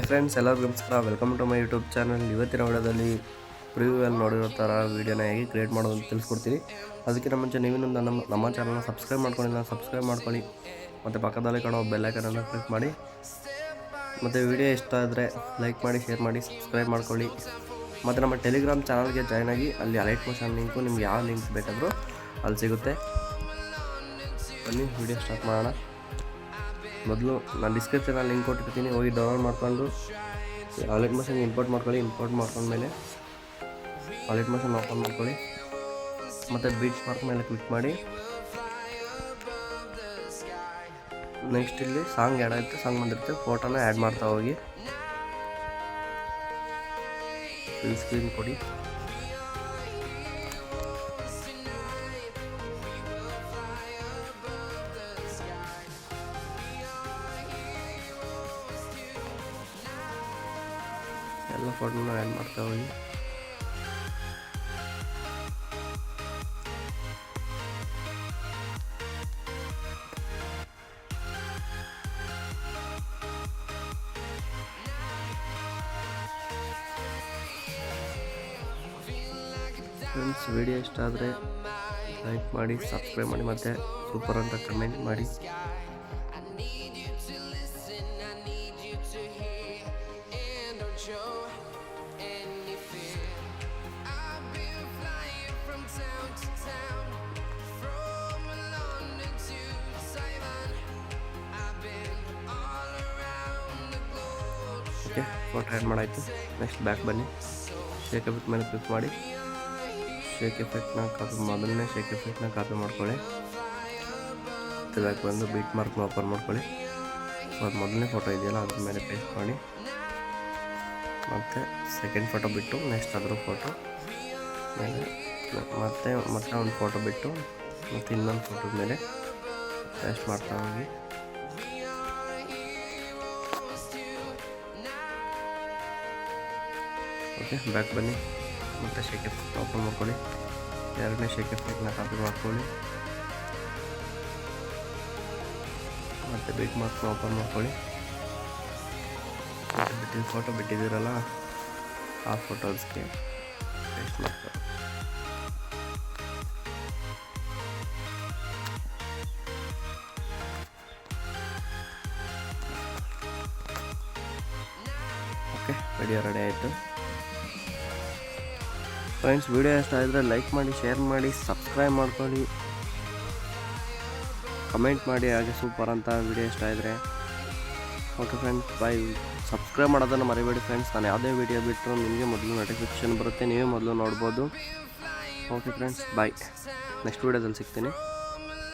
Friends, ಎಲ್ಲರಿಗೂ ನಮಸ್ಕಾರ. Welcome to my YouTube channel. ಇವತ್ತಿನ ವಿಡಿಯೋದಲ್ಲಿ ಪ್ರಿವ್ಯೂಯಲ್ಲಿ ನೋಡಿರೋ ಥರ ವೀಡಿಯೋನ ಹೇಗೆ ಕ್ರಿಯೇಟ್ ಮಾಡೋದು ಅಂತ ತಿಳಿಸ್ಕೊಡ್ತೀನಿ. ಅದಕ್ಕಿಂತ ಮುಂಚೆ ನೀವಿನ್ನೊಂದು ನಮ್ಮ ಚಾನಲ್ನ ಸಬ್ಸ್ಕ್ರೈಬ್ ಮಾಡ್ಕೊಳ್ಳಿ ಮತ್ತು ಪಕ್ಕದಲ್ಲಿ ಕಾಣೋ ಬೆಲ್ ಐಕಾನನ್ನು ಕ್ಲಿಕ್ ಮಾಡಿ. ಮತ್ತು ವಿಡಿಯೋ ಇಷ್ಟ ಆದರೆ ಲೈಕ್ ಮಾಡಿ, ಶೇರ್ ಮಾಡಿ, ಸಬ್ಸ್ಕ್ರೈಬ್ ಮಾಡ್ಕೊಳ್ಳಿ. ಮತ್ತು ನಮ್ಮ ಟೆಲಿಗ್ರಾಮ್ ಚಾನಲ್ಗೆ ಜಾಯ್ನ್ ಆಗಿ, ಅಲ್ಲಿ ಅಲೈಟ್ ಮೋಷನ್ ಲಿಂಕು ನಿಮ್ಗೆ ಯಾವ ಲಿಂಕ್ ಬೇಕಾದರೂ ಅಲ್ಲಿ ಸಿಗುತ್ತೆ. ಬನ್ನಿ ವಿಡಿಯೋ ಸ್ಟಾರ್ಟ್ ಮಾಡೋಣ. ಮೊದಲು ನಾನು ಡಿಸ್ಕ್ರಿಪ್ಷನಲ್ಲಿ ಲಿಂಕ್ ಕೊಟ್ಟಿರ್ತೀನಿ, ಹೋಗಿ ಡೌನ್ಲೋಡ್ ಮಾಡ್ಕೊಂಡು ಅಲೈಟ್ ಮೋಷನ್ ಇಂಪೋರ್ಟ್ ಮಾಡ್ಕೊಂಡ್ಮೇಲೆ ಅಲೈಟ್ ಮೋಷನ್ ಓಪನ್ ಮಾಡ್ಕೊಳ್ಳಿ. ಮತ್ತು ಬೀಚ್ ಮಾರ್ಕ್ ಮೇಲೆ ಕ್ಲಿಕ್ ಮಾಡಿ. ನೆಕ್ಸ್ಟ್ ಇಲ್ಲಿ ಸಾಂಗ್ ಆ್ಯಡ್ ಆಗುತ್ತೆ, ಸಾಂಗ್ ಬಂದಿರುತ್ತೆ, ಫೋಟೋನ ಆ್ಯಡ್ ಮಾಡ್ತಾ ಹೋಗಿ. ಫುಲ್ ಸ್ಕ್ರೀನ್ ಕೊಡಿ. ಎಲ್ಲ ಫೋಟೋನ ಆ್ಯಡ್ ಮಾಡ್ತಾ ಹೋಗಿ. ಫ್ರೆಂಡ್ಸ್, ವಿಡಿಯೋ ಇಷ್ಟ ಆದರೆ ಲೈಕ್ ಮಾಡಿ, ಸಬ್ಸ್ಕ್ರೈಬ್ ಮಾಡಿ, ಮತ್ತು ಸೂಪರ್ ಅಂತ ಕಮೆಂಟ್ ಮಾಡಿ. ಓಕೆ, ಫೋಟೋ ಆ್ಯಡ್ ಮಾಡಾಯಿತು. ನೆಕ್ಸ್ಟ್ ಬ್ಯಾಕ್ ಬನ್ನಿ. ಶೇಕ್ ಎಫೆಕ್ಟ್ ಮೇಲೆ ಕ್ಲಿಕ್ ಮಾಡಿ. ಮೊದಲನೇ ಶೇಕ್ ಎಫೆಕ್ಟ್ನ ಕಾಪಿ ಮಾಡ್ಕೊಳ್ಳಿ. ಮತ್ತು ಬ್ಯಾಕ್ ಬಂದು ಬೀಟ್ ಮಾರ್ಕ್ನ ಓಪನ್ ಮಾಡ್ಕೊಳ್ಳಿ. ಮತ್ತು ಮೊದಲನೇ ಫೋಟೋ ಇದೆಯಲ್ಲ ಅದ್ರ ಮೇಲೆ ಪೇಸ್ಟ್ ಮಾಡಿ. ಮತ್ತು ಸೆಕೆಂಡ್ ಫೋಟೋ ಬಿಟ್ಟು ನೆಕ್ಸ್ಟ್ ಅದ್ರ ಫೋಟೋ ಮೇಲೆ ಮತ್ತೆ ಒಂದು ಫೋಟೋ ಬಿಟ್ಟು ಮತ್ತು ಇನ್ನೊಂದು ಫೋಟೋ ಮೇಲೆ ಪೇಸ್ಟ್ ಮಾಡ್ತಾ ಹೋಗಿ. ಓಕೆ, ಬ್ಯಾಕ್ ಬನ್ನಿ. ಮತ್ತು ಶೇಕ್ ಎಫೆಕ್ಟ್ ಓಪನ್ ಮಾಡ್ಕೊಳ್ಳಿ. ಎರಡನೇ ಶೇಕ್ ಎಫೆಕ್ಟ್ನ ಕಾಪಿ ಮಾಡ್ಕೊಳ್ಳಿ. ಮತ್ತು ಬೀಟ್ ಮಾರ್ಕ್ನ ಓಪನ್ ಮಾಡ್ಕೊಳ್ಳಿ. ಫೋಟೋ ಬಿಟ್ಟಿದ್ದೀರಲ್ಲ ಆ ಫೋಟೋಸ್ಗೆ ಪೇಸ್ಟ್ ಮಾಡ್ಕೊಳ್ಳಿ. ಓಕೆ, ವಿಡಿಯೋ ರೆಡಿ ಆಯಿತು. ಫ್ರೆಂಡ್ಸ್, ವಿಡಿಯೋ ಇಷ್ಟ ಆಗಿದ್ರೆ ಲೈಕ್ ಮಾಡಿ, ಶೇರ್ ಮಾಡಿ, ಸಬ್ಸ್ಕ್ರೈಬ್ ಮಾಡ್ಕೊಳ್ಳಿ, ಕಮೆಂಟ್ ಮಾಡಿ. ಹಾಗೆ ಸೂಪರ್ ಅಂತ ವಿಡಿಯೋ ಇಷ್ಟ ಆಗಿದ್ರೆ. ಓಕೆ ಫ್ರೆಂಡ್ಸ್, ಬಾಯ್. ಸಬ್ಸ್ಕ್ರೈಬ್ ಮಾಡೋದನ್ನು ಮರಿಬೇಡಿ ಫ್ರೆಂಡ್ಸ್. ನಾನು ಯಾವುದೇ ವಿಡಿಯೋ ಬಿಟ್ಟರು ನಿಮಗೆ ಮೊದಲು ನೋಟಿಫಿಕೇಷನ್ ಬರುತ್ತೆ, ನೀವೇ ಮೊದಲು ನೋಡ್ಬೋದು. ಓಕೆ ಫ್ರೆಂಡ್ಸ್, ಬಾಯ್. ನೆಕ್ಸ್ಟ್ ವಿಡಿಯೋದಲ್ಲಿ ಸಿಗ್ತೀನಿ.